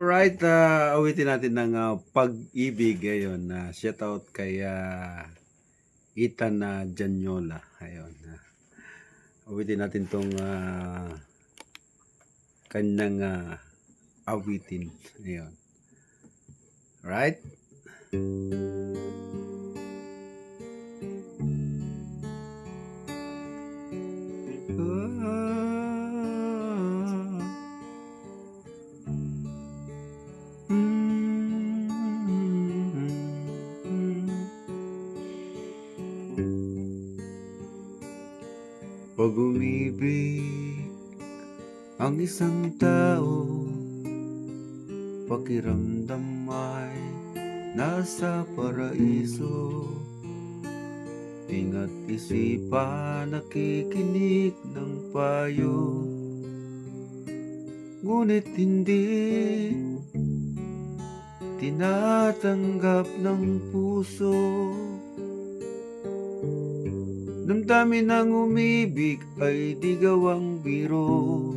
Alright, awitin natin ng, Pag-ibig ngayon na shoutout kay, Ethan na Janyola, ayun. Awitin natin 'tong, kanyang, awitin, ayun. Alright? Pag umibig ang isang tao, pakiramdam ay nasa paraiso. Tinga't isipan nakikinig ng payo, ngunit hindi tinatanggap ng puso. Damdamin ng umibig ay di gawang biro,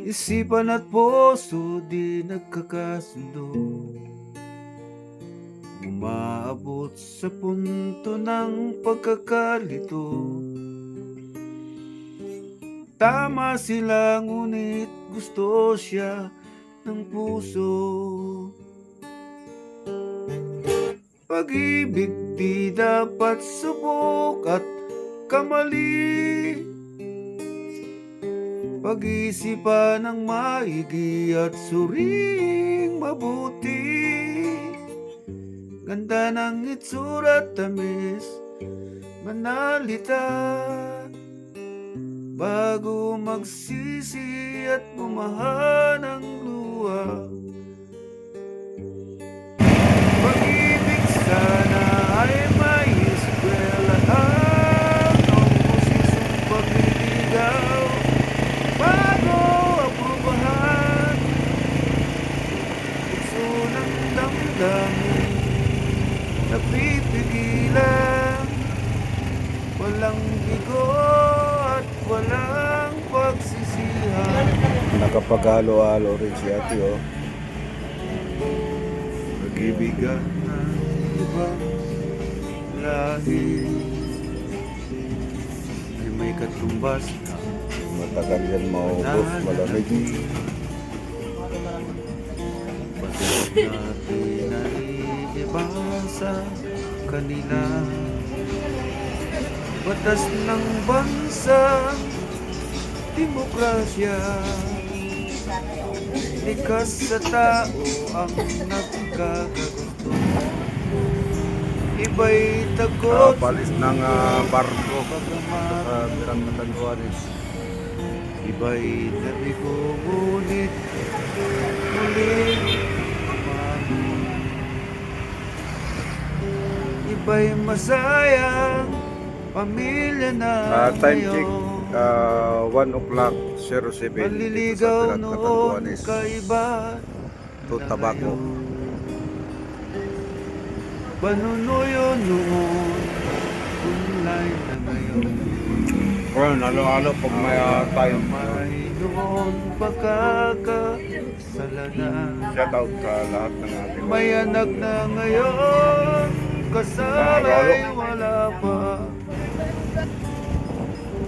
isipan at puso di nagkakasundo. Umaabot sa punto ng pagkakalito, tama sila ngunit gusto siya ng puso. Pag-ibig di dapat subok at kamali, pag-isipan ng maigi at suring mabuti. Ganda ng itsura at tamis, manalita, bago magsisi at bumaha ng luha. Pag-ibig sana ay may eskwelahan o posisong pagliligaw, bago aprubahan. Puso ng damdamin napipigilan, walang bigo at walang pagsisihan. Nakapag-halo-halo rin si ate, oh. Pag-ibigan ng ibang lahi ay may katumbas na matagal yan maubos, malamig. Pagkat natin ay iba sa kanila, batas ng bansa, demokrasya, likas sa tao ang nagkakagusto. Iba'y takot palis ng barko sa Birang Catanduanes. Iba'y nabigo ngunit muling umamin. Iba'y masayang pamilya na Time check, ngayon. 1 o'clock 07 dito sa Maliligaw Birang noon Catanduanes kaiba to Tabaco. Panunuyo noon, online na ngayon. Well, halo-halo pag may time. May noon pagkakasalanan. Shout out sa lahat ng ating May anak na ngayon, kasal ay wala pa.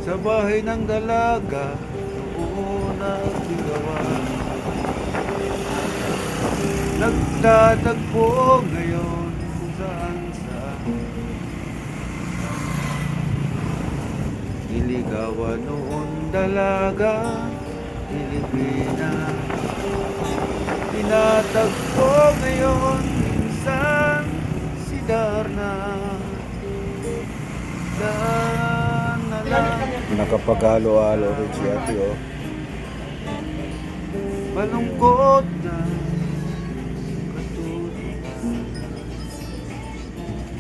Sa bahay ng dalaga, noon nagdigawan. Nagtatagpo ngayon kung saan saan. Niligawan noon dalaga, Pilipinas. Tinatagpo ngayon minsan si Darna. Darna lang. Nakapag-halo-halo rin si ate, oh. Malungkot na katulad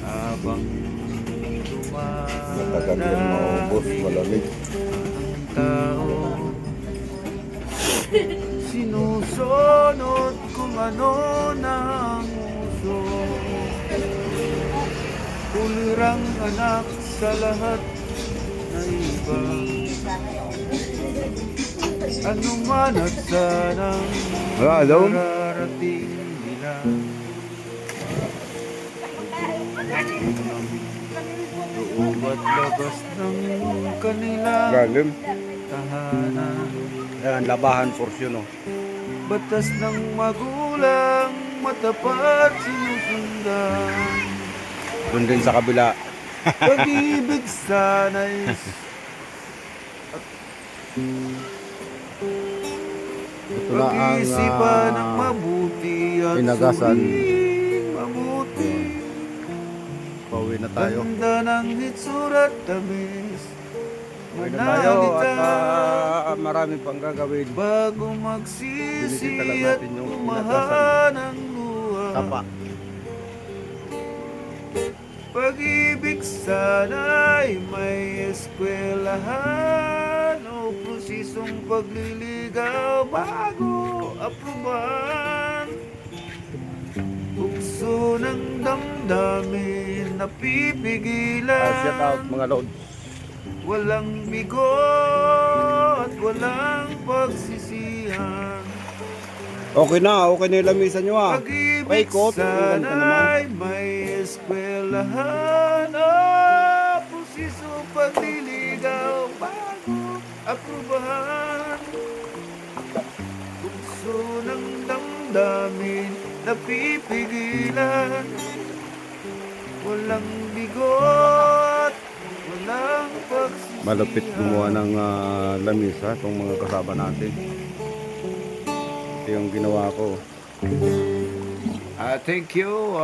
habang Matagal yan maubos, malamig. ang tao, sinusunod kung ano ng uso. Ulirang anak sa lahat na iba. Ano man at sanang Hello? mararating nila. Loob at labas ng kanilang Galim. tahanan. Ayan, labahan porsyon, oh. Batas ng magulang matapat sinusundan. Doon din sa kabila. Pag-ibig sana'y Ito na ang pag-isipan ng mabuti at inagasan. suriin mabuti. Pauwi na tayo. Ganda ng hitsura at tamis. Pauwi na tayo at Manalita marami pang gagawin. bago Binitin magsisi lang at natin yung tumahan ang luha. Tapa. Pag-ibig sana'y may eskwelahan o prosesong pagliligaw bago aprubahan. Bukso ng damdamin napipigilan. Shout out mga lods. Walang bigo at walang pagsisihan. Okay na yung lamisan nyo, ah. Pag-ibig Paikot, ulan ka naman. sana'y may eskwelahan o pusiso pagliligaw bago aprubahan. Bukso ng damdamin napipigilan. Walang bigot, walang pagsisihan. Malapit gumawa ng lamisa itong mga kasama natin. Ito yung ginawa ko. Thank you.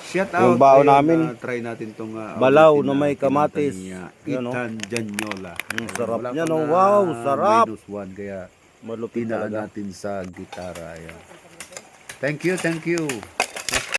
Shout Yung out. bao Ayun, namin. try natin tong Balaw auditin na may kamatis. niya. Yan, oh. Ethan Janyola. Ang sarap Wala niya, pa no? na Wow, sarap. -1 kaya Malupit tinala talaga. natin sa gitara. Ayan. Thank you, thank you.